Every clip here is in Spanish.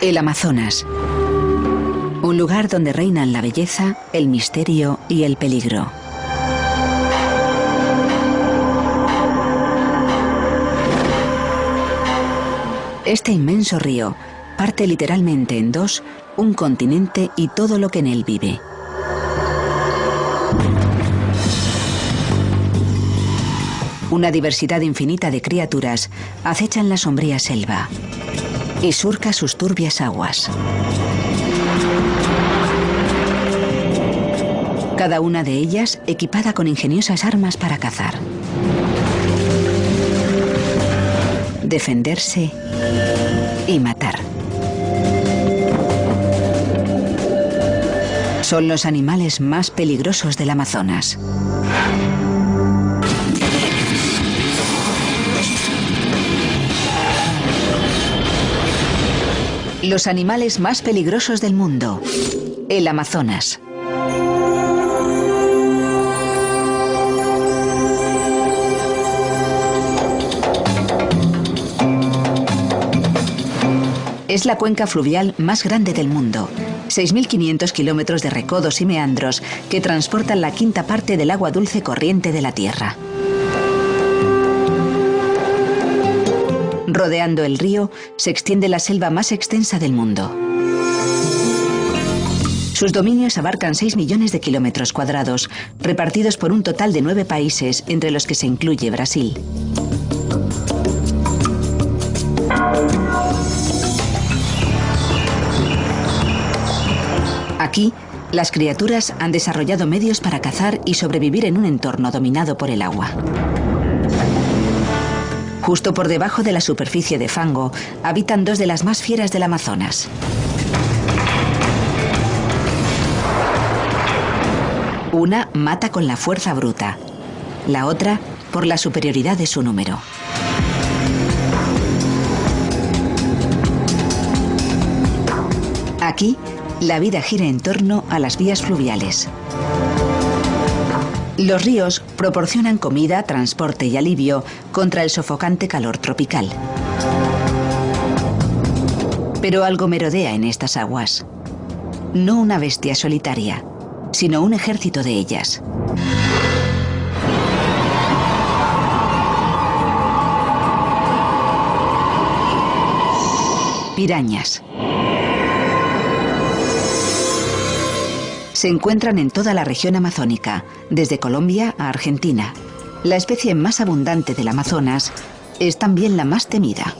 El Amazonas. Un lugar donde reinan la belleza, el misterio y el peligro. Este inmenso río parte literalmente en dos un continente y todo lo que en él vive. Una diversidad infinita de criaturas acechan la sombría selva y surca sus turbias aguas. Cada una de ellas equipada con ingeniosas armas para cazar, defenderse y matar. Son los animales más peligrosos del Amazonas. Los animales más peligrosos del mundo. El Amazonas. Es la cuenca fluvial más grande del mundo. 6.500 kilómetros de recodos y meandros que transportan la quinta parte del agua dulce corriente de la Tierra. Rodeando el río se extiende la selva más extensa del mundo. Sus dominios abarcan 6 millones de kilómetros cuadrados, repartidos por un total de 9 países, entre los que se incluye Brasil. Aquí, las criaturas han desarrollado medios para cazar y sobrevivir en un entorno dominado por el agua. Justo por debajo de la superficie de fango habitan dos de las más fieras del Amazonas. Una mata con la fuerza bruta, la otra por la superioridad de su número. Aquí, la vida gira en torno a las vías fluviales. Los ríos proporcionan comida, transporte y alivio contra el sofocante calor tropical. Pero algo merodea en estas aguas. No una bestia solitaria, sino un ejército de ellas. Pirañas. Se encuentran en toda la región amazónica, desde Colombia a Argentina. La especie más abundante del Amazonas es también la más temida.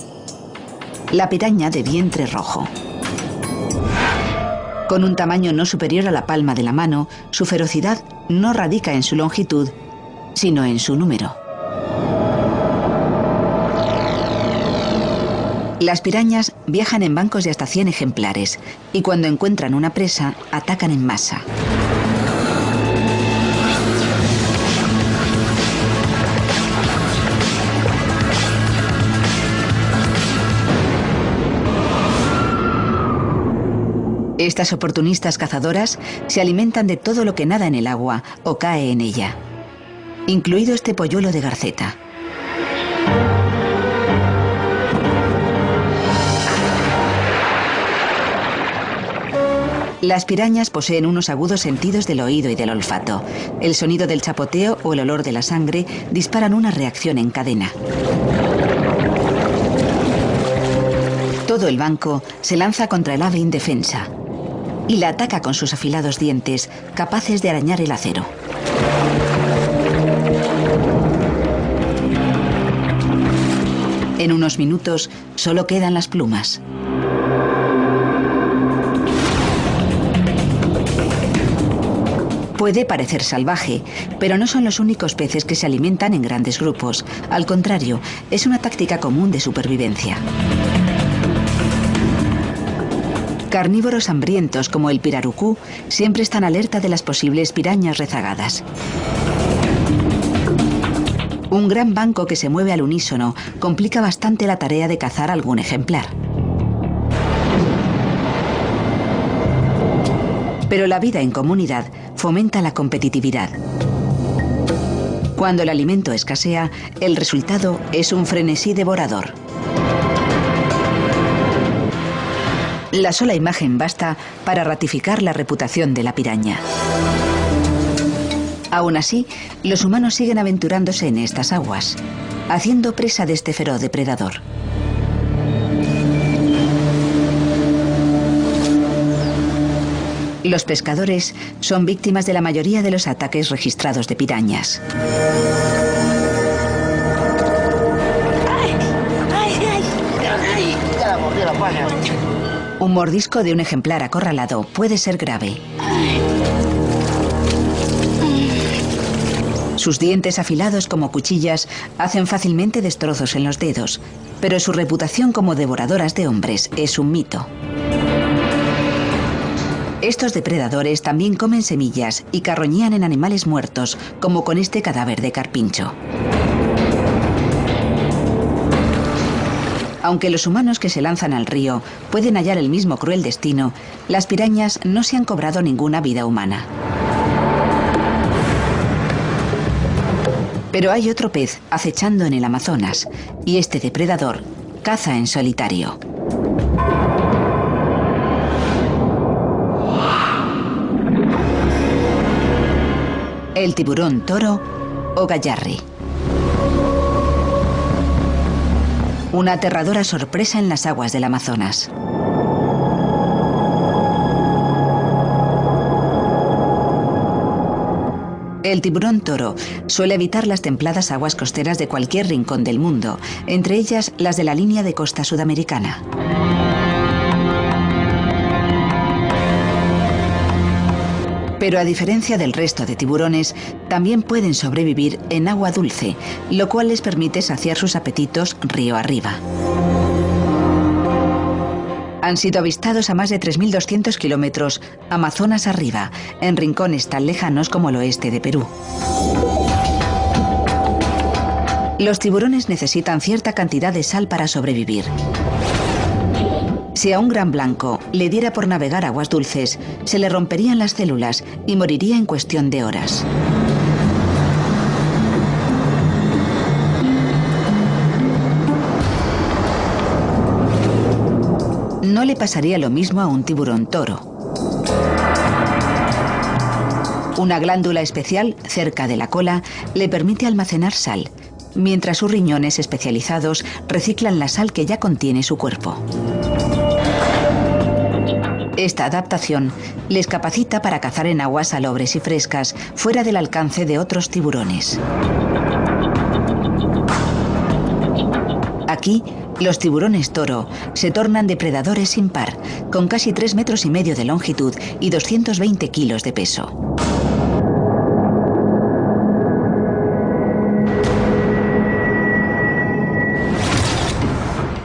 La piraña de vientre rojo. Con un tamaño no superior a la palma de la mano, su ferocidad no radica en su longitud, sino en su número. Las pirañas viajan en bancos de hasta 100 ejemplares y cuando encuentran una presa, atacan en masa. Estas oportunistas cazadoras se alimentan de todo lo que nada en el agua o cae en ella, incluido este polluelo de garceta. Las pirañas poseen unos agudos sentidos del oído y del olfato. El sonido del chapoteo o el olor de la sangre disparan una reacción en cadena. Todo el banco se lanza contra el ave indefensa y la ataca con sus afilados dientes, capaces de arañar el acero. En unos minutos solo quedan las plumas. Puede parecer salvaje, pero no son los únicos peces que se alimentan en grandes grupos. Al contrario, es una táctica común de supervivencia. Carnívoros hambrientos como el pirarucú siempre están alerta de las posibles pirañas rezagadas. Un gran banco que se mueve al unísono complica bastante la tarea de cazar algún ejemplar. Pero la vida en comunidad fomenta la competitividad. Cuando el alimento escasea, el resultado es un frenesí devorador. La sola imagen basta para ratificar la reputación de la piraña. Aún así, los humanos siguen aventurándose en estas aguas, haciendo presa de este feroz depredador. Los pescadores son víctimas de la mayoría de los ataques registrados de pirañas. Un mordisco de un ejemplar acorralado puede ser grave. Sus dientes afilados como cuchillas hacen fácilmente destrozos en los dedos, pero su reputación como devoradoras de hombres es un mito. Estos depredadores también comen semillas y carroñían en animales muertos, como con este cadáver de carpincho. Aunque los humanos que se lanzan al río pueden hallar el mismo cruel destino, las pirañas no se han cobrado ninguna vida humana. Pero hay otro pez acechando en el Amazonas, y este depredador caza en solitario. El tiburón toro o gallarri. Una aterradora sorpresa en las aguas del Amazonas. El tiburón toro suele evitar las templadas aguas costeras de cualquier rincón del mundo, entre ellas las de la línea de costa sudamericana. Pero a diferencia del resto de tiburones, también pueden sobrevivir en agua dulce, lo cual les permite saciar sus apetitos río arriba. Han sido avistados a más de 3.200 kilómetros Amazonas arriba, en rincones tan lejanos como el oeste de Perú. Los tiburones necesitan cierta cantidad de sal para sobrevivir. Si a un gran blanco le diera por navegar aguas dulces, se le romperían las células y moriría en cuestión de horas. No le pasaría lo mismo a un tiburón toro. Una glándula especial cerca de la cola le permite almacenar sal, mientras sus riñones especializados reciclan la sal que ya contiene su cuerpo. Esta adaptación les capacita para cazar en aguas salobres y frescas, fuera del alcance de otros tiburones. Aquí, los tiburones toro se tornan depredadores sin par, con casi 3,5 metros de longitud y 220 kilos de peso.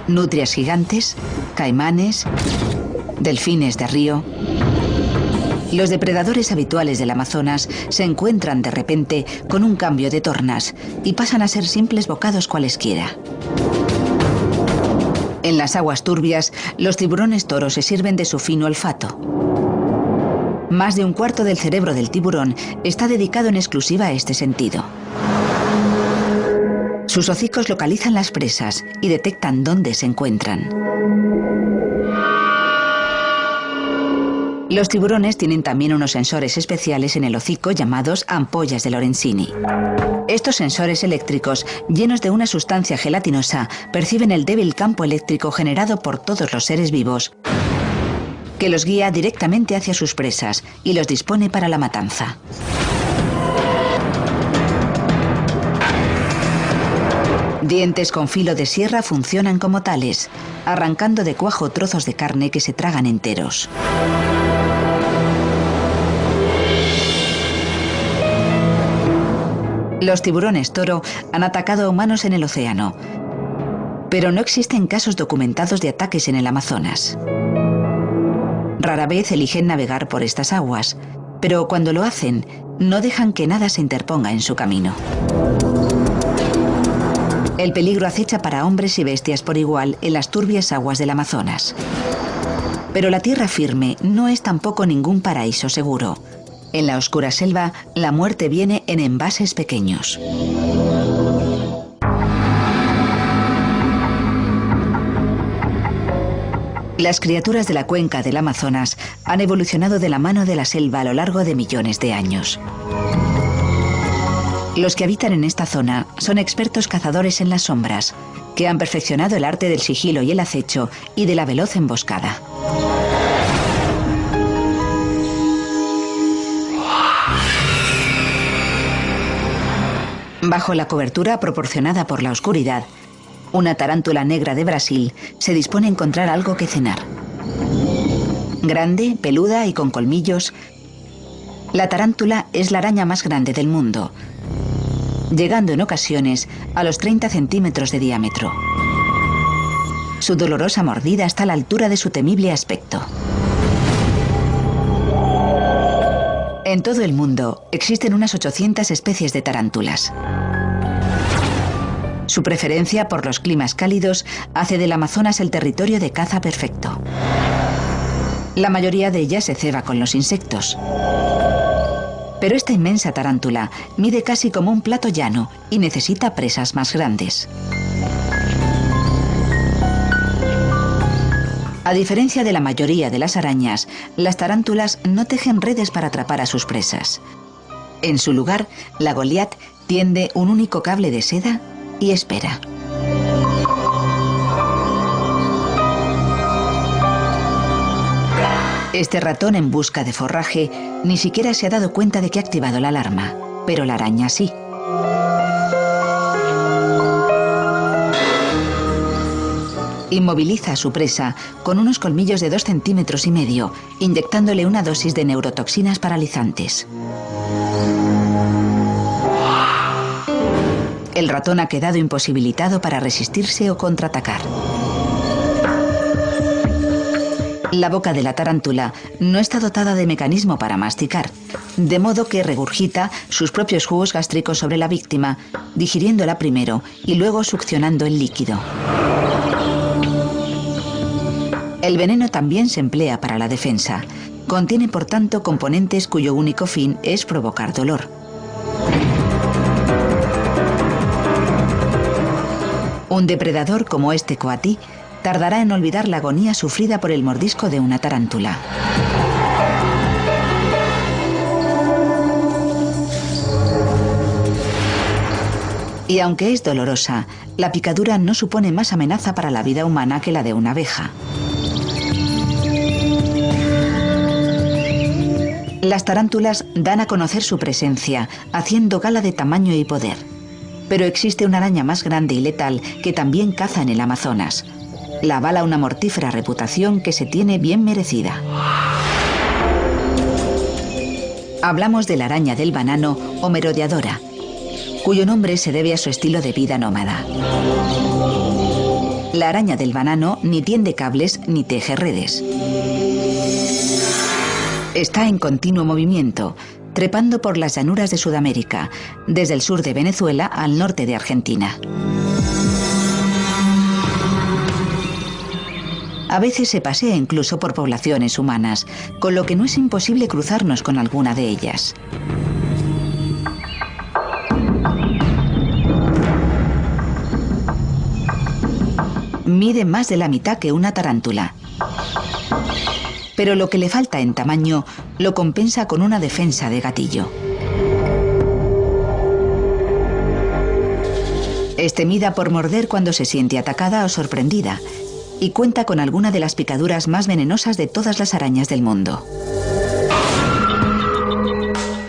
Nutrias gigantes, caimanes, delfines de río. Los depredadores habituales del Amazonas se encuentran de repente con un cambio de tornas y pasan a ser simples bocados cualesquiera. En las aguas turbias, los tiburones toros se sirven de su fino olfato. Más de un cuarto del cerebro del tiburón está dedicado en exclusiva a este sentido. Sus hocicos localizan las presas y detectan dónde se encuentran. Los tiburones tienen también unos sensores especiales en el hocico llamados ampollas de Lorenzini. Estos sensores eléctricos, llenos de una sustancia gelatinosa, perciben el débil campo eléctrico generado por todos los seres vivos, que los guía directamente hacia sus presas y los dispone para la matanza. Dientes con filo de sierra funcionan como tales, arrancando de cuajo trozos de carne que se tragan enteros. Los tiburones toro han atacado a humanos en el océano, pero no existen casos documentados de ataques en el Amazonas. Rara vez eligen navegar por estas aguas, pero cuando lo hacen, no dejan que nada se interponga en su camino. El peligro acecha para hombres y bestias por igual en las turbias aguas del Amazonas. Pero la tierra firme no es tampoco ningún paraíso seguro. En la oscura selva, la muerte viene en envases pequeños. Las criaturas de la cuenca del Amazonas han evolucionado de la mano de la selva a lo largo de millones de años. Los que habitan en esta zona son expertos cazadores en las sombras, que han perfeccionado el arte del sigilo y el acecho y de la veloz emboscada. Bajo la cobertura proporcionada por la oscuridad, una tarántula negra de Brasil se dispone a encontrar algo que cenar. Grande, peluda y con colmillos, la tarántula es la araña más grande del mundo, llegando en ocasiones a los 30 centímetros de diámetro. Su dolorosa mordida está a la altura de su temible aspecto. En todo el mundo existen unas 800 especies de tarántulas. Su preferencia por los climas cálidos hace del Amazonas el territorio de caza perfecto. La mayoría de ellas se ceba con los insectos. Pero esta inmensa tarántula mide casi como un plato llano y necesita presas más grandes. A diferencia de la mayoría de las arañas, las tarántulas no tejen redes para atrapar a sus presas. En su lugar, la Goliat tiende un único cable de seda y espera. Este ratón en busca de forraje ni siquiera se ha dado cuenta de que ha activado la alarma, pero la araña sí. Inmoviliza a su presa con unos colmillos de 2,5 centímetros, inyectándole una dosis de neurotoxinas paralizantes. El ratón ha quedado imposibilitado para resistirse o contraatacar. La boca de la tarántula no está dotada de mecanismo para masticar, de modo que regurgita sus propios jugos gástricos sobre la víctima, digiriéndola primero y luego succionando el líquido. El veneno también se emplea para la defensa. Contiene, por tanto, componentes cuyo único fin es provocar dolor. Un depredador como este coatí tardará en olvidar la agonía sufrida por el mordisco de una tarántula. Y aunque es dolorosa, la picadura no supone más amenaza para la vida humana que la de una abeja. Las tarántulas dan a conocer su presencia, haciendo gala de tamaño y poder. Pero existe una araña más grande y letal que también caza en el Amazonas. La avala una mortífera reputación que se tiene bien merecida. Hablamos de la araña del banano o merodeadora, cuyo nombre se debe a su estilo de vida nómada. La araña del banano ni tiende cables ni teje redes. Está en continuo movimiento, trepando por las llanuras de Sudamérica, desde el sur de Venezuela al norte de Argentina. A veces se pasea incluso por poblaciones humanas, con lo que no es imposible cruzarnos con alguna de ellas. Mide más de la mitad que una tarántula. Pero lo que le falta en tamaño lo compensa con una defensa de gatillo. Es temida por morder cuando se siente atacada o sorprendida, y cuenta con alguna de las picaduras más venenosas de todas las arañas del mundo.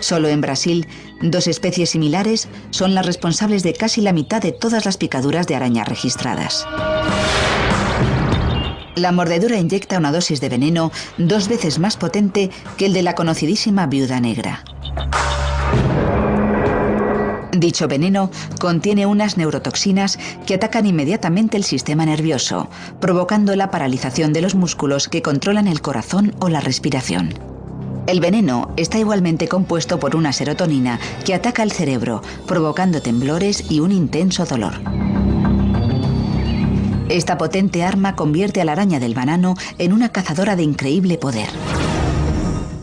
Solo en Brasil, 2 especies similares son las responsables de casi la mitad de todas las picaduras de araña registradas. La mordedura inyecta una dosis de veneno 2 veces más potente que el de la conocidísima viuda negra. Dicho veneno contiene unas neurotoxinas que atacan inmediatamente el sistema nervioso, provocando la paralización de los músculos que controlan el corazón o la respiración. El veneno está igualmente compuesto por una serotonina que ataca el cerebro, provocando temblores y un intenso dolor. Esta potente arma convierte a la araña del banano en una cazadora de increíble poder,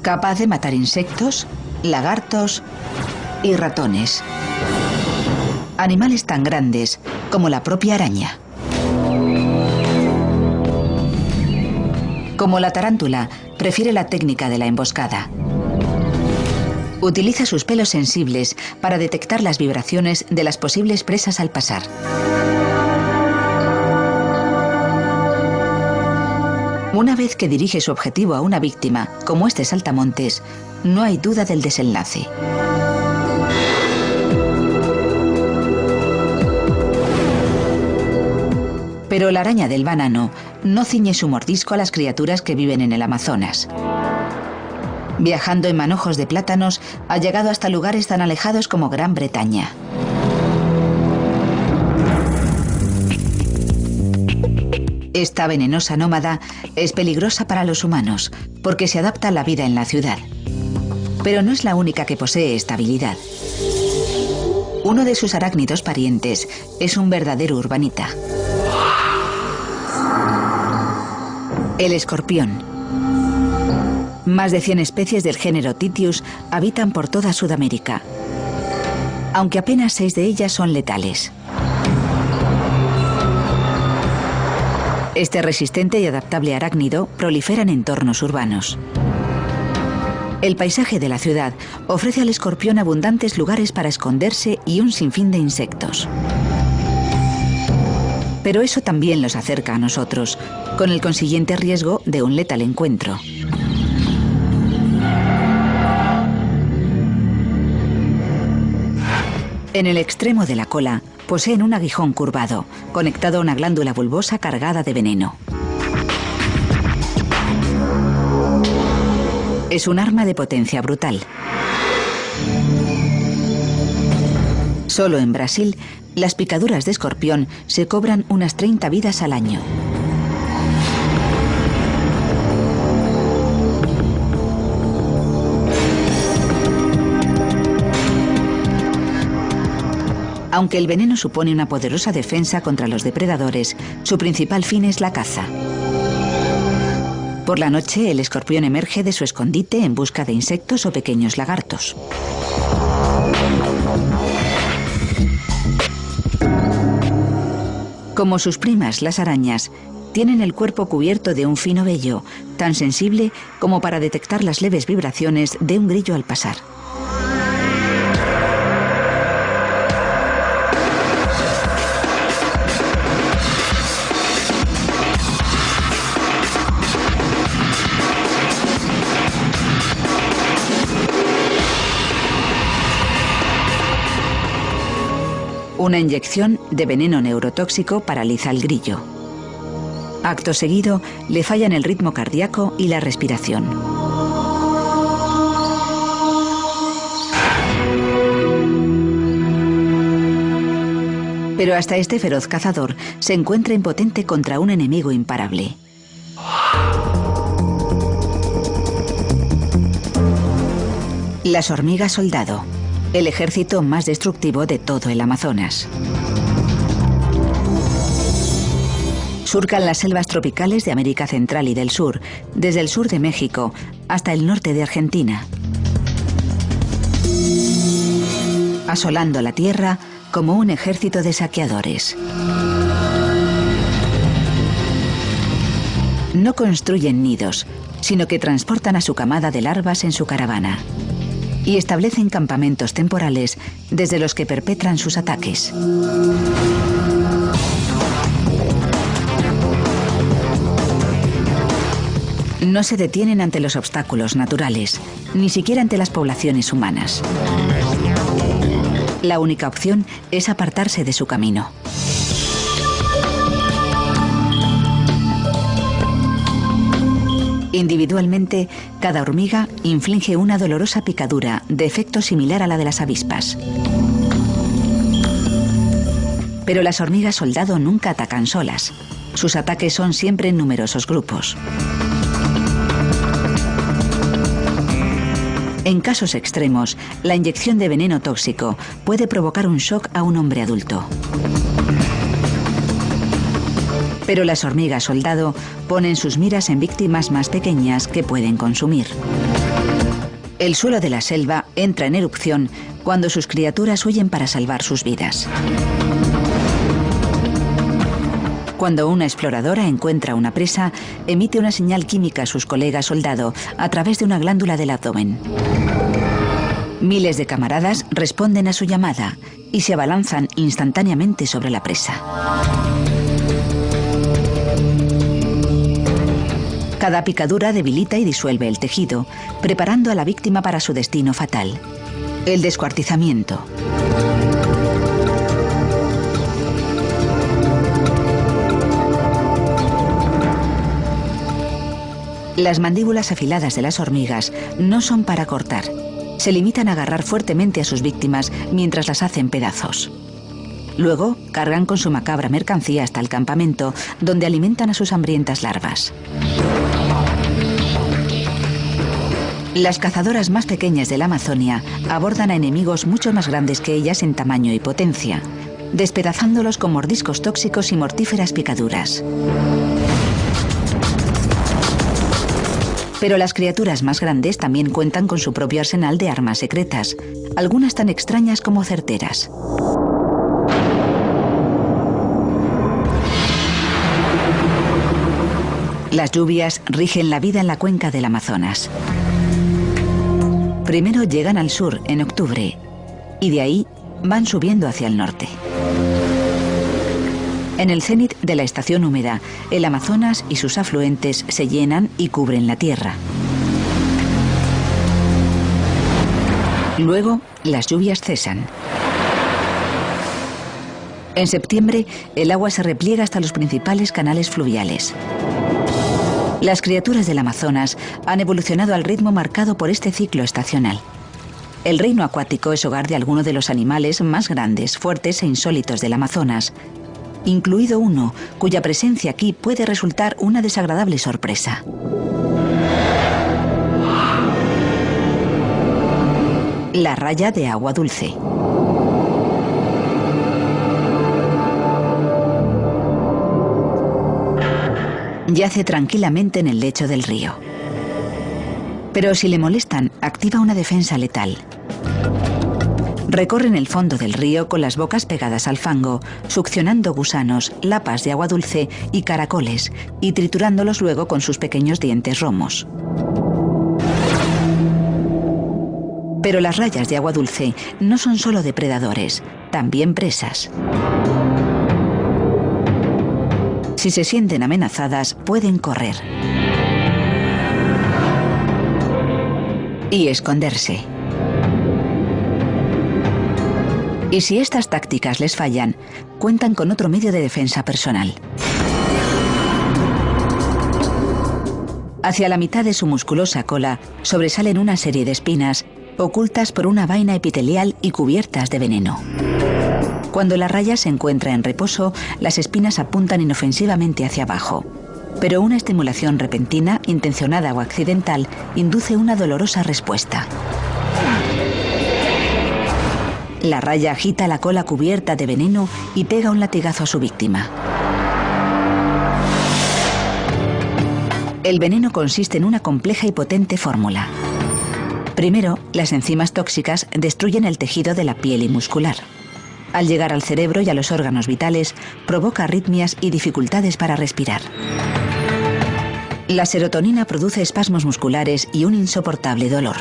capaz de matar insectos, lagartos y ratones. Animales tan grandes como la propia araña. Como la tarántula, prefiere la técnica de la emboscada. Utiliza sus pelos sensibles para detectar las vibraciones de las posibles presas al pasar. Una vez que dirige su objetivo a una víctima, como este saltamontes, no hay duda del desenlace. Pero la araña del banano no ciñe su mordisco a las criaturas que viven en el Amazonas. Viajando en manojos de plátanos, ha llegado hasta lugares tan alejados como Gran Bretaña. Esta venenosa nómada es peligrosa para los humanos porque se adapta a la vida en la ciudad. Pero no es la única que posee esta habilidad. Uno de sus arácnidos parientes es un verdadero urbanita. El escorpión. Más de 100 especies del género Titius habitan por toda Sudamérica, aunque apenas 6 de ellas son letales. Este resistente y adaptable arácnido prolifera en entornos urbanos. El paisaje de la ciudad ofrece al escorpión abundantes lugares para esconderse y un sinfín de insectos. Pero eso también los acerca a nosotros, con el consiguiente riesgo de un letal encuentro. En el extremo de la cola poseen un aguijón curvado, conectado a una glándula bulbosa cargada de veneno. Es un arma de potencia brutal. Solo en Brasil, las picaduras de escorpión se cobran unas 30 vidas al año. Aunque el veneno supone una poderosa defensa contra los depredadores, su principal fin es la caza. Por la noche, el escorpión emerge de su escondite en busca de insectos o pequeños lagartos. Como sus primas, las arañas, tienen el cuerpo cubierto de un fino vello, tan sensible como para detectar las leves vibraciones de un grillo al pasar. Una inyección de veneno neurotóxico paraliza al grillo. Acto seguido, le fallan el ritmo cardíaco y la respiración. Pero hasta este feroz cazador se encuentra impotente contra un enemigo imparable. Las hormigas soldado. El ejército más destructivo de todo el Amazonas. Surcan las selvas tropicales de América Central y del Sur, desde el sur de México hasta el norte de Argentina, asolando la tierra como un ejército de saqueadores. No construyen nidos, sino que transportan a su camada de larvas en su caravana y establecen campamentos temporales desde los que perpetran sus ataques. No se detienen ante los obstáculos naturales, ni siquiera ante las poblaciones humanas. La única opción es apartarse de su camino. Individualmente, cada hormiga inflige una dolorosa picadura de efecto similar a la de las avispas. Pero las hormigas soldado nunca atacan solas. Sus ataques son siempre en numerosos grupos. En casos extremos, la inyección de veneno tóxico puede provocar un shock a un hombre adulto. Pero las hormigas soldado ponen sus miras en víctimas más pequeñas que pueden consumir. El suelo de la selva entra en erupción cuando sus criaturas huyen para salvar sus vidas. Cuando una exploradora encuentra una presa, emite una señal química a sus colegas soldado a través de una glándula del abdomen. Miles de camaradas responden a su llamada y se abalanzan instantáneamente sobre la presa. Cada picadura debilita y disuelve el tejido, preparando a la víctima para su destino fatal: el descuartizamiento. Las mandíbulas afiladas de las hormigas no son para cortar. Se limitan a agarrar fuertemente a sus víctimas mientras las hacen pedazos. Luego, cargan con su macabra mercancía hasta el campamento, donde alimentan a sus hambrientas larvas. Las cazadoras más pequeñas de la Amazonia abordan a enemigos mucho más grandes que ellas en tamaño y potencia, despedazándolos con mordiscos tóxicos y mortíferas picaduras. Pero las criaturas más grandes también cuentan con su propio arsenal de armas secretas, algunas tan extrañas como certeras. Las lluvias rigen la vida en la cuenca del Amazonas. Primero llegan al sur en octubre y de ahí van subiendo hacia el norte. En el cénit de la estación húmeda, el Amazonas y sus afluentes se llenan y cubren la tierra. Luego, las lluvias cesan. En septiembre, el agua se repliega hasta los principales canales fluviales. Las criaturas del Amazonas han evolucionado al ritmo marcado por este ciclo estacional. El reino acuático es hogar de algunos de los animales más grandes, fuertes e insólitos del Amazonas, incluido uno cuya presencia aquí puede resultar una desagradable sorpresa. La raya de agua dulce. Yace tranquilamente en el lecho del río. Pero si le molestan, activa una defensa letal. Recorren el fondo del río con las bocas pegadas al fango, succionando gusanos, lapas de agua dulce y caracoles, y triturándolos luego con sus pequeños dientes romos. Pero las rayas de agua dulce no son solo depredadores, también presas. Si se sienten amenazadas, pueden correr y esconderse. Y si estas tácticas les fallan, cuentan con otro medio de defensa personal. Hacia la mitad de su musculosa cola sobresalen una serie de espinas ocultas por una vaina epitelial y cubiertas de veneno. Cuando la raya se encuentra en reposo, las espinas apuntan inofensivamente hacia abajo. Pero una estimulación repentina, intencionada o accidental, induce una dolorosa respuesta. La raya agita la cola cubierta de veneno y pega un latigazo a su víctima. El veneno consiste en una compleja y potente fórmula. Primero, las enzimas tóxicas destruyen el tejido de la piel y muscular. Al llegar al cerebro y a los órganos vitales, provoca arritmias y dificultades para respirar. La serotonina produce espasmos musculares y un insoportable dolor.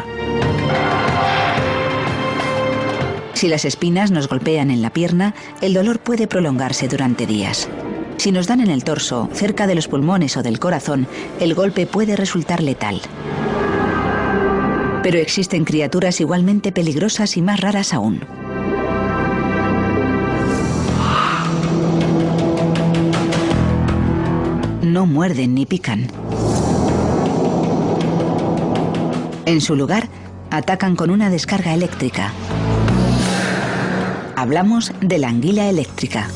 Si las espinas nos golpean en la pierna, el dolor puede prolongarse durante días. Si nos dan en el torso, cerca de los pulmones o del corazón, el golpe puede resultar letal. Pero existen criaturas igualmente peligrosas y más raras aún. No muerden ni pican. En su lugar, atacan con una descarga eléctrica. Hablamos de la anguila eléctrica.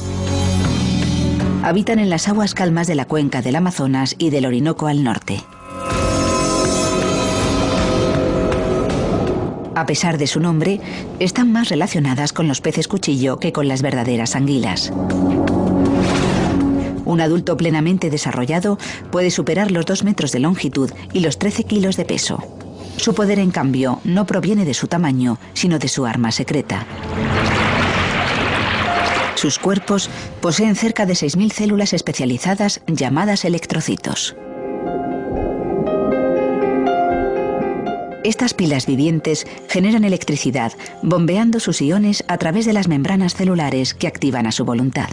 Habitan en las aguas calmas de la cuenca del Amazonas y del Orinoco al norte. A pesar de su nombre, están más relacionadas con los peces cuchillo que con las verdaderas anguilas. Un adulto plenamente desarrollado puede superar los 2 metros de longitud y los 13 kilos de peso. Su poder, en cambio, no proviene de su tamaño, sino de su arma secreta. Sus cuerpos poseen cerca de 6.000 células especializadas llamadas electrocitos. Estas pilas vivientes generan electricidad, bombeando sus iones a través de las membranas celulares que activan a su voluntad.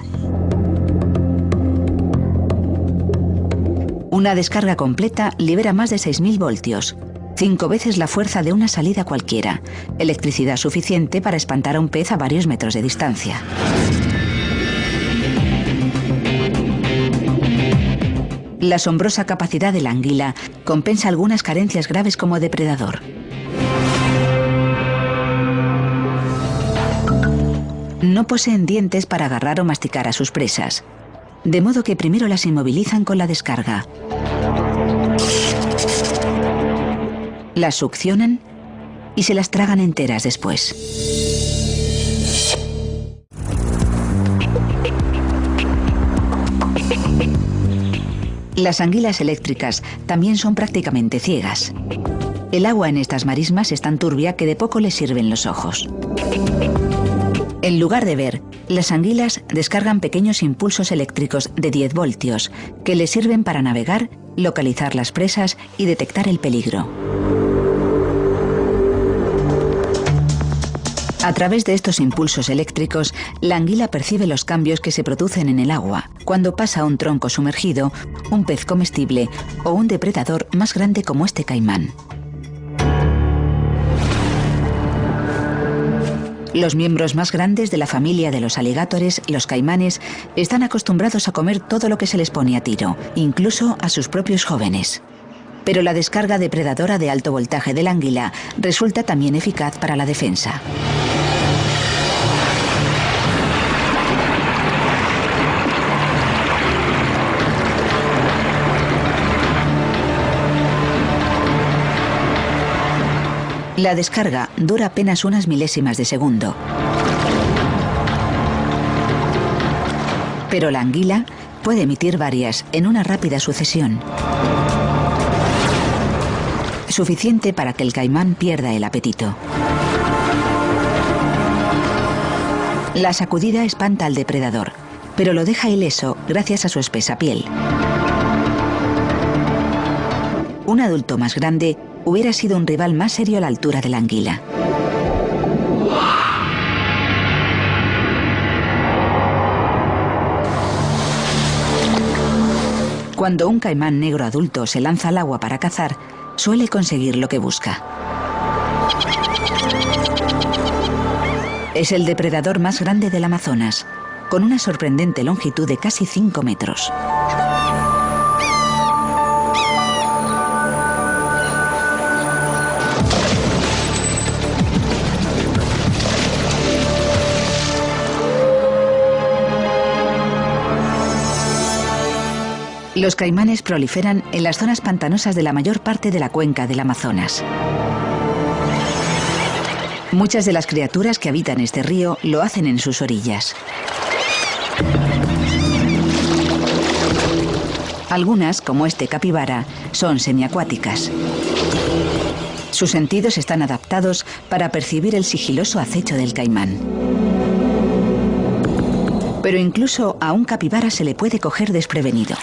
Una descarga completa libera más de 6.000 voltios, 5 veces la fuerza de una salida cualquiera, electricidad suficiente para espantar a un pez a varios metros de distancia. La asombrosa capacidad de la anguila compensa algunas carencias graves como depredador. No poseen dientes para agarrar o masticar a sus presas, de modo que primero las inmovilizan con la descarga. Las succionan y se las tragan enteras después. Las anguilas eléctricas también son prácticamente ciegas. El agua en estas marismas es tan turbia que de poco les sirven los ojos. En lugar de ver, las anguilas descargan pequeños impulsos eléctricos de 10 voltios que les sirven para navegar, localizar las presas y detectar el peligro. A través de estos impulsos eléctricos, la anguila percibe los cambios que se producen en el agua cuando pasa un tronco sumergido, un pez comestible o un depredador más grande como este caimán. Los miembros más grandes de la familia de los aligátores, los caimanes, están acostumbrados a comer todo lo que se les pone a tiro, incluso a sus propios jóvenes. Pero la descarga depredadora de alto voltaje del anguila resulta también eficaz para la defensa. La descarga dura apenas unas milésimas de segundo. Pero la anguila puede emitir varias en una rápida sucesión. Suficiente para que el caimán pierda el apetito. La sacudida espanta al depredador, pero lo deja ileso gracias a su espesa piel. Un adulto más grande hubiera sido un rival más serio a la altura de la anguila. Cuando un caimán negro adulto se lanza al agua para cazar, suele conseguir lo que busca. Es el depredador más grande del Amazonas, con una sorprendente longitud de casi 5 metros. Los caimanes proliferan en las zonas pantanosas de la mayor parte de la cuenca del Amazonas. Muchas de las criaturas que habitan este río lo hacen en sus orillas. Algunas, como este capibara, son semiacuáticas. Sus sentidos están adaptados para percibir el sigiloso acecho del caimán. Pero incluso a un capibara se le puede coger desprevenido.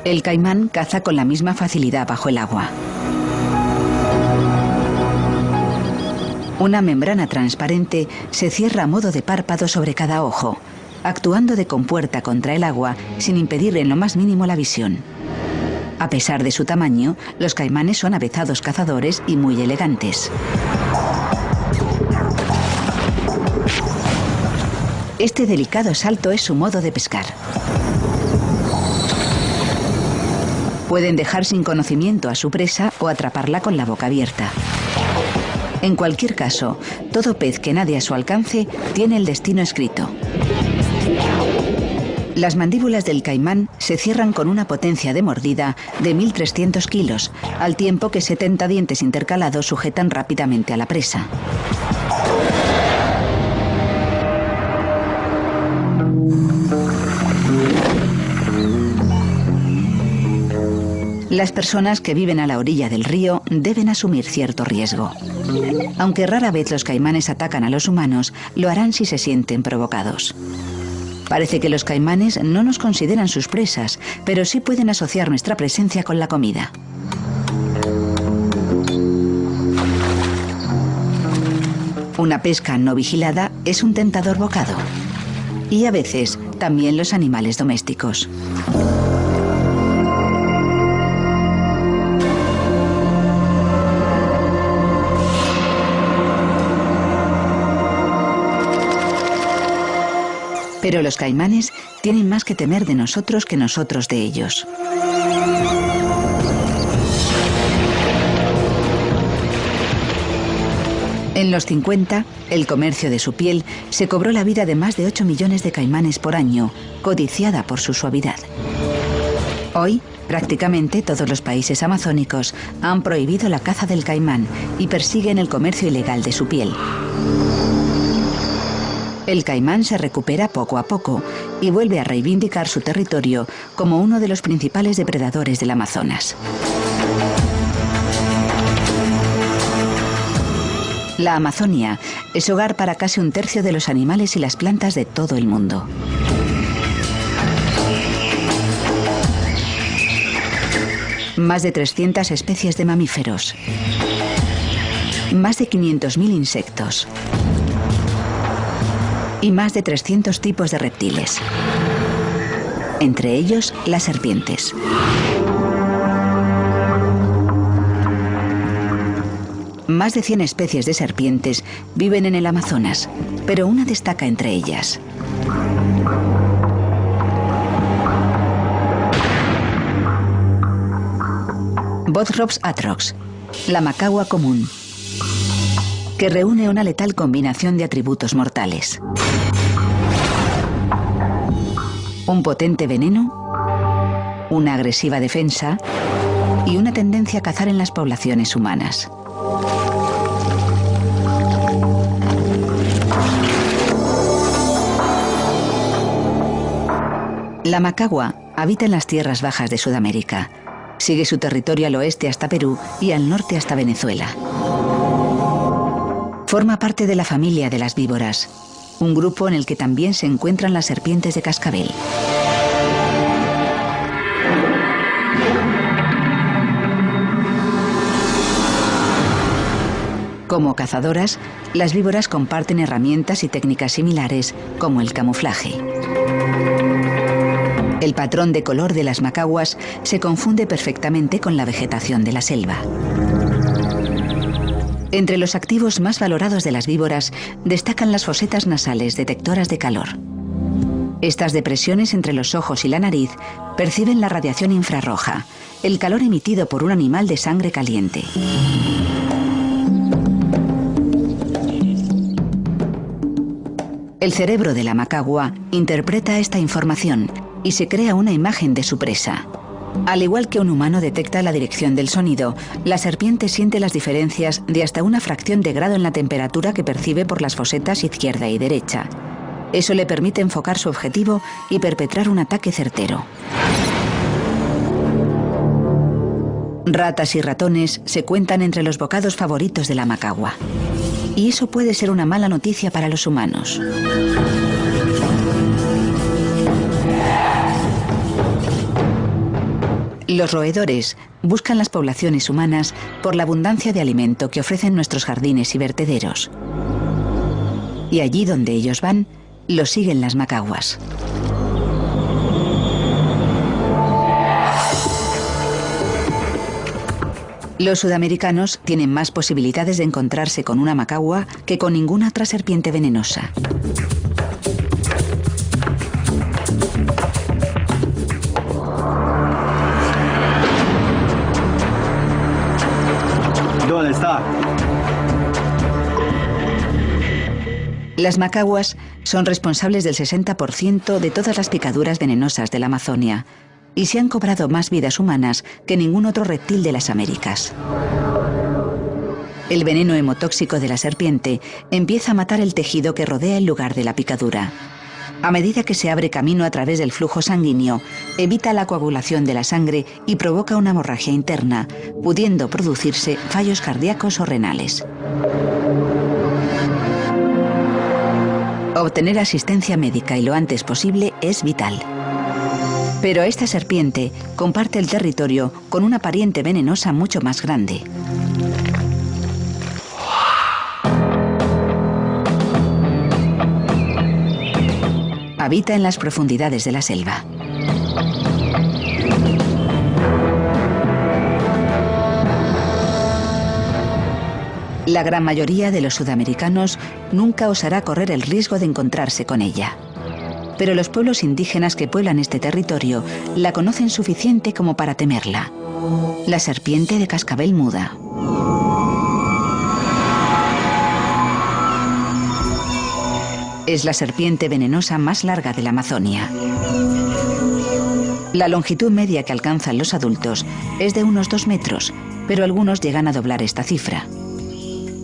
El caimán caza con la misma facilidad bajo el agua. Una membrana transparente se cierra a modo de párpado sobre cada ojo, actuando de compuerta contra el agua sin impedir en lo más mínimo la visión. A pesar de su tamaño, los caimanes son avezados cazadores y muy elegantes. Este delicado salto es su modo de pescar. Pueden dejar sin conocimiento a su presa o atraparla con la boca abierta. En cualquier caso, todo pez que nade a su alcance tiene el destino escrito. Las mandíbulas del caimán se cierran con una potencia de mordida de 1.300 kilos, al tiempo que 70 dientes intercalados sujetan rápidamente a la presa. Las personas que viven a la orilla del río deben asumir cierto riesgo. Aunque rara vez los caimanes atacan a los humanos, lo harán si se sienten provocados. Parece que los caimanes no nos consideran sus presas, pero sí pueden asociar nuestra presencia con la comida. Una pesca no vigilada es un tentador bocado. Y a veces también los animales domésticos. Pero los caimanes tienen más que temer de nosotros que nosotros de ellos. En los 50, el comercio de su piel se cobró la vida de más de 8 millones de caimanes por año, codiciada por su suavidad. Hoy, prácticamente todos los países amazónicos han prohibido la caza del caimán y persiguen el comercio ilegal de su piel. El caimán se recupera poco a poco y vuelve a reivindicar su territorio como uno de los principales depredadores del Amazonas. La Amazonia es hogar para casi un tercio de los animales y las plantas de todo el mundo. Más de 300 especies de mamíferos. Más de 500.000 insectos. Y más de 300 tipos de reptiles. Entre ellos, las serpientes. Más de 100 especies de serpientes viven en el Amazonas, pero una destaca entre ellas. Bothrops atrox, la macagua común, que reúne una letal combinación de atributos mortales. Un potente veneno, una agresiva defensa y una tendencia a cazar en las poblaciones humanas. La macagua habita en las tierras bajas de Sudamérica. Sigue su territorio al oeste hasta Perú y al norte hasta Venezuela. Forma parte de la familia de las víboras, un grupo en el que también se encuentran las serpientes de cascabel. Como cazadoras, las víboras comparten herramientas y técnicas similares, como el camuflaje. El patrón de color de las macaguas se confunde perfectamente con la vegetación de la selva. Entre los activos más valorados de las víboras destacan las fosetas nasales detectoras de calor. Estas depresiones entre los ojos y la nariz perciben la radiación infrarroja, el calor emitido por un animal de sangre caliente. El cerebro de la macagua interpreta esta información y se crea una imagen de su presa. Al igual que un humano detecta la dirección del sonido, la serpiente siente las diferencias de hasta una fracción de grado en la temperatura que percibe por las fosetas izquierda y derecha. Eso le permite enfocar su objetivo y perpetrar un ataque certero. Ratas y ratones se cuentan entre los bocados favoritos de la macagua. Y eso puede ser una mala noticia para los humanos. Los roedores buscan las poblaciones humanas por la abundancia de alimento que ofrecen nuestros jardines y vertederos. Y allí donde ellos van, los siguen las macaguas. Los sudamericanos tienen más posibilidades de encontrarse con una macagua que con ninguna otra serpiente venenosa. ¿Dónde está? Las macaguas son responsables del 60% de todas las picaduras venenosas de la Amazonia y se han cobrado más vidas humanas que ningún otro reptil de las Américas. El veneno hemotóxico de la serpiente empieza a matar el tejido que rodea el lugar de la picadura. A medida que se abre camino a través del flujo sanguíneo, evita la coagulación de la sangre y provoca una hemorragia interna, pudiendo producirse fallos cardíacos o renales. Obtener asistencia médica y lo antes posible es vital. Pero esta serpiente comparte el territorio con una pariente venenosa mucho más grande. Habita en las profundidades de la selva. La gran mayoría de los sudamericanos nunca osará correr el riesgo de encontrarse con ella. Pero los pueblos indígenas que pueblan este territorio la conocen suficiente como para temerla. La serpiente de cascabel muda. Es la serpiente venenosa más larga de la Amazonia. La longitud media que alcanzan los adultos es de unos 2 metros, pero algunos llegan a doblar esta cifra.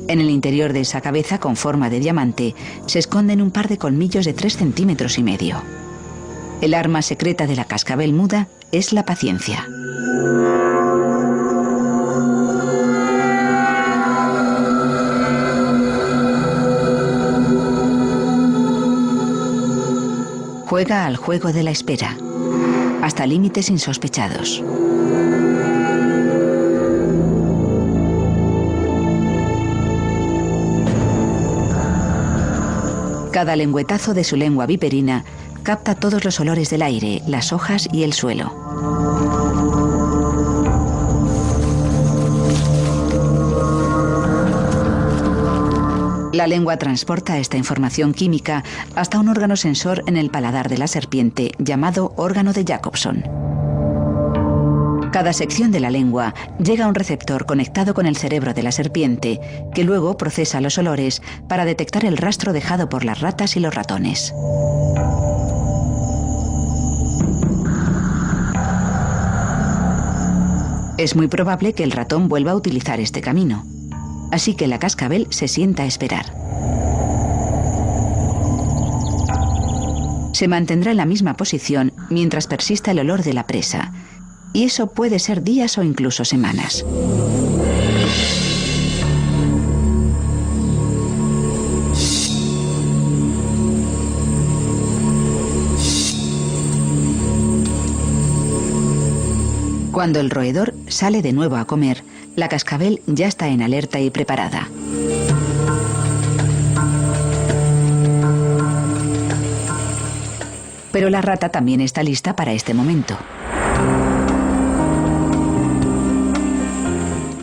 En el interior de esa cabeza con forma de diamante se esconden un par de colmillos de 3,5 centímetros. El arma secreta de la cascabel muda es la paciencia. Juega al juego de la espera, hasta límites insospechados. Cada lengüetazo de su lengua viperina capta todos los olores del aire, las hojas y el suelo. La lengua transporta esta información química hasta un órgano sensor en el paladar de la serpiente, llamado órgano de Jacobson. Cada sección de la lengua llega a un receptor conectado con el cerebro de la serpiente, que luego procesa los olores para detectar el rastro dejado por las ratas y los ratones. Es muy probable que el ratón vuelva a utilizar este camino, así que la cascabel se sienta a esperar. Se mantendrá en la misma posición mientras persista el olor de la presa, y eso puede ser días o incluso semanas. Cuando el roedor sale de nuevo a comer, la cascabel ya está en alerta y preparada. Pero la rata también está lista para este momento.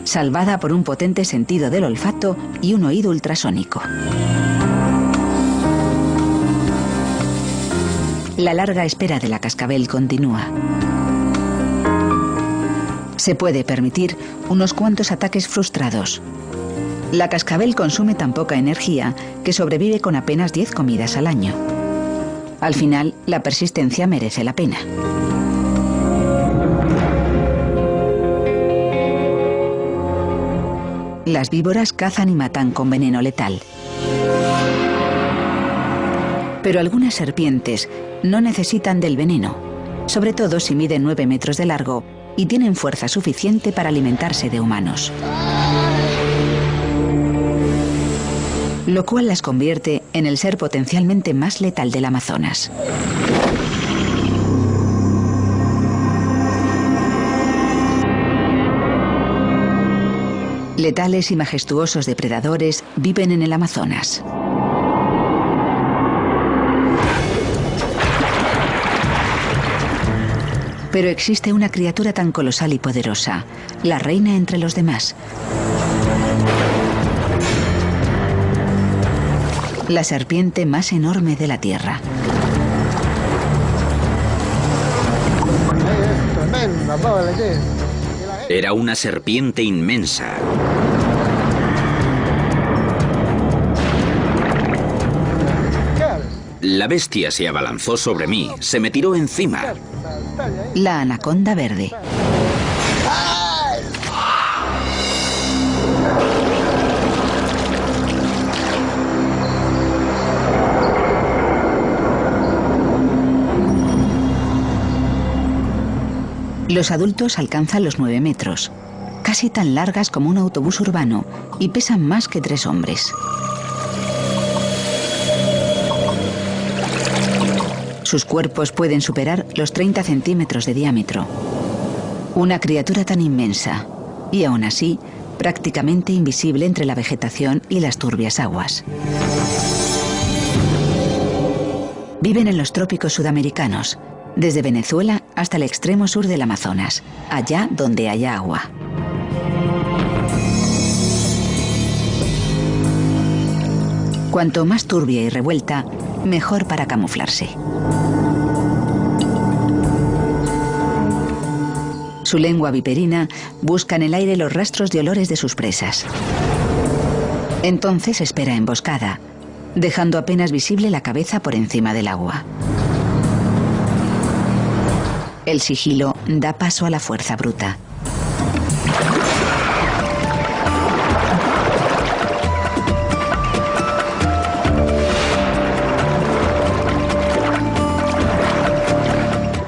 Salvada por un potente sentido del olfato y un oído ultrasónico. La larga espera de la cascabel continúa. Se puede permitir unos cuantos ataques frustrados. La cascabel consume tan poca energía que sobrevive con apenas 10 comidas al año. Al final, la persistencia merece la pena. Las víboras cazan y matan con veneno letal. Pero algunas serpientes no necesitan del veneno, sobre todo si miden 9 metros de largo y tienen fuerza suficiente para alimentarse de humanos. Lo cual las convierte en el ser potencialmente más letal del Amazonas. Letales y majestuosos depredadores viven en el Amazonas. Pero existe una criatura tan colosal y poderosa, la reina entre los demás. La serpiente más enorme de la Tierra. Era una serpiente inmensa. La bestia se abalanzó sobre mí, se me tiró encima. La anaconda verde. Los adultos alcanzan los 9 metros, casi tan largas como un autobús urbano, y pesan más que 3 hombres. Sus cuerpos pueden superar los 30 centímetros de diámetro. Una criatura tan inmensa, y aún así, prácticamente invisible entre la vegetación y las turbias aguas. Viven en los trópicos sudamericanos, desde Venezuela hasta el extremo sur del Amazonas, allá donde haya agua. Cuanto más turbia y revuelta, mejor para camuflarse. Su lengua viperina busca en el aire los rastros de olores de sus presas. Entonces espera emboscada, dejando apenas visible la cabeza por encima del agua. El sigilo da paso a la fuerza bruta.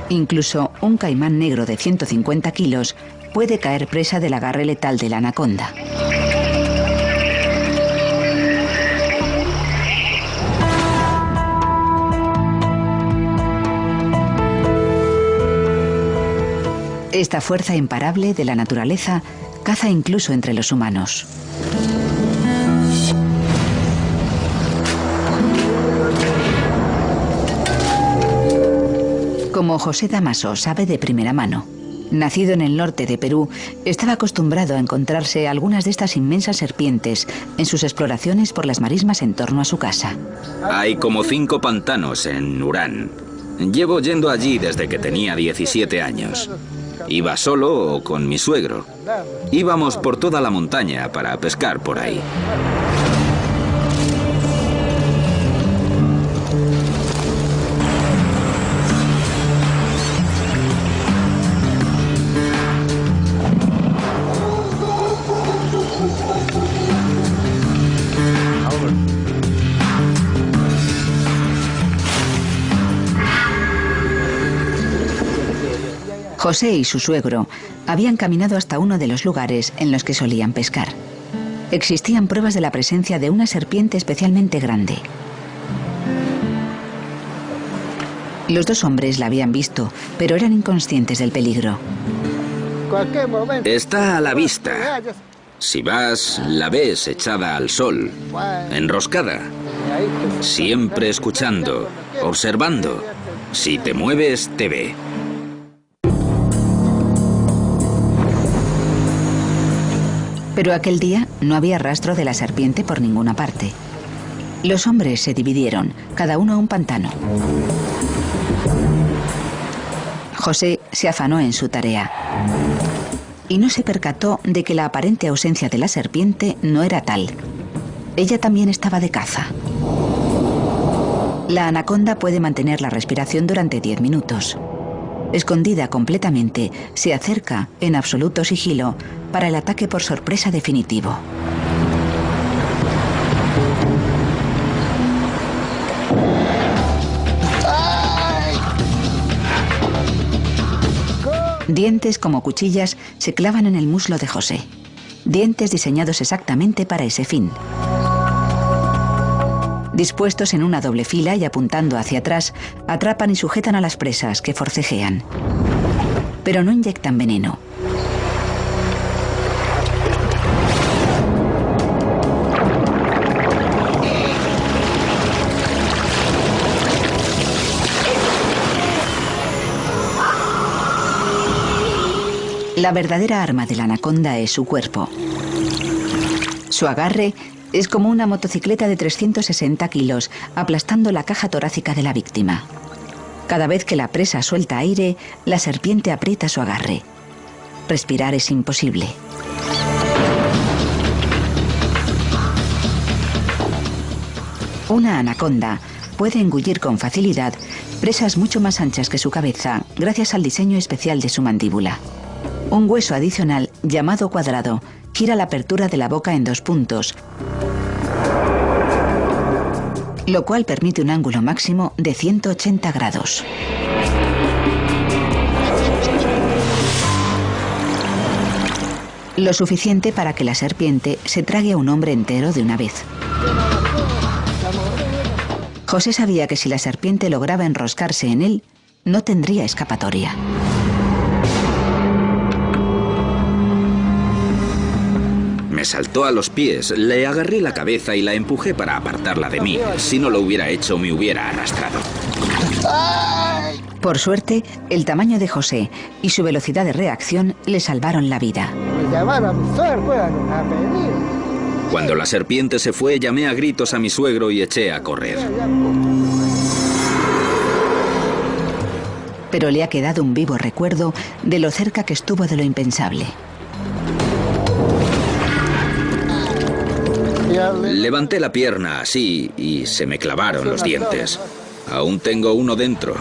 Incluso un caimán negro de 150 kilos puede caer presa del agarre letal de la anaconda. Esta fuerza imparable de la naturaleza caza incluso entre los humanos. Como José Damaso sabe de primera mano, nacido en el norte de Perú, estaba acostumbrado a encontrarse algunas de estas inmensas serpientes en sus exploraciones por las marismas en torno a su casa. Hay como 5 pantanos en Urán. Llevo yendo allí desde que tenía 17 años. Iba solo o con mi suegro. Íbamos por toda la montaña para pescar por ahí. José y su suegro habían caminado hasta uno de los lugares en los que solían pescar. Existían pruebas de la presencia de una serpiente especialmente grande. Los 2 hombres la habían visto, pero eran inconscientes del peligro. Está a la vista. Si vas, la ves echada al sol, enroscada, siempre escuchando, observando. Si te mueves, te ve. Pero aquel día no había rastro de la serpiente por ninguna parte. Los hombres se dividieron, cada uno a un pantano. José se afanó en su tarea y no se percató de que la aparente ausencia de la serpiente no era tal. Ella también estaba de caza. La anaconda puede mantener la respiración durante 10 minutos. Escondida completamente, se acerca en absoluto sigilo para el ataque por sorpresa definitivo. Dientes como cuchillas se clavan en el muslo de José. Dientes diseñados exactamente para ese fin. Dispuestos en una doble fila y apuntando hacia atrás, atrapan y sujetan a las presas que forcejean. Pero no inyectan veneno. La verdadera arma de la anaconda es su cuerpo. Su agarre es como una motocicleta de 360 kilos, aplastando la caja torácica de la víctima. Cada vez que la presa suelta aire, la serpiente aprieta su agarre. Respirar es imposible. Una anaconda puede engullir con facilidad presas mucho más anchas que su cabeza, gracias al diseño especial de su mandíbula. Un hueso adicional, llamado cuadrado, gira la apertura de la boca en 2 puntos, lo cual permite un ángulo máximo de 180 grados. lo suficiente para que la serpiente se trague a un hombre entero de una vez. José sabía que si la serpiente lograba enroscarse en él, no tendría escapatoria. Me saltó a los pies, le agarré la cabeza y la empujé para apartarla de mí. Si no lo hubiera hecho, me hubiera arrastrado. Por suerte, el tamaño de José y su velocidad de reacción le salvaron la vida. Cuando la serpiente se fue, llamé a gritos a mi suegro y eché a correr. Pero le ha quedado un vivo recuerdo de lo cerca que estuvo de lo impensable. Levanté la pierna así y se me clavaron los dientes. Aún tengo uno dentro.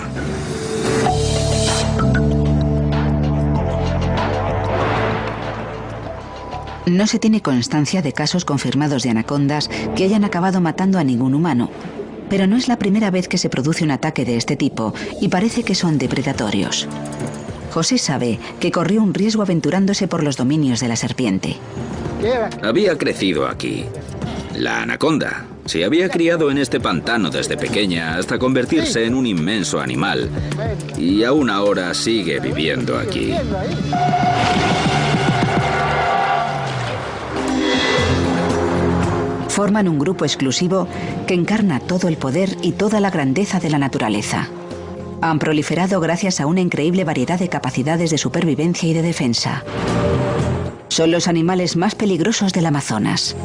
No se tiene constancia de casos confirmados de anacondas que hayan acabado matando a ningún humano, pero no es la primera vez que se produce un ataque de este tipo y parece que son depredatorios. José sabe que corrió un riesgo aventurándose por los dominios de la serpiente. Había crecido aquí. La anaconda se había criado en este pantano desde pequeña hasta convertirse en un inmenso animal y aún ahora sigue viviendo aquí. Forman un grupo exclusivo que encarna todo el poder y toda la grandeza de la naturaleza. Han proliferado gracias a una increíble variedad de capacidades de supervivencia y de defensa. Son los animales más peligrosos del Amazonas.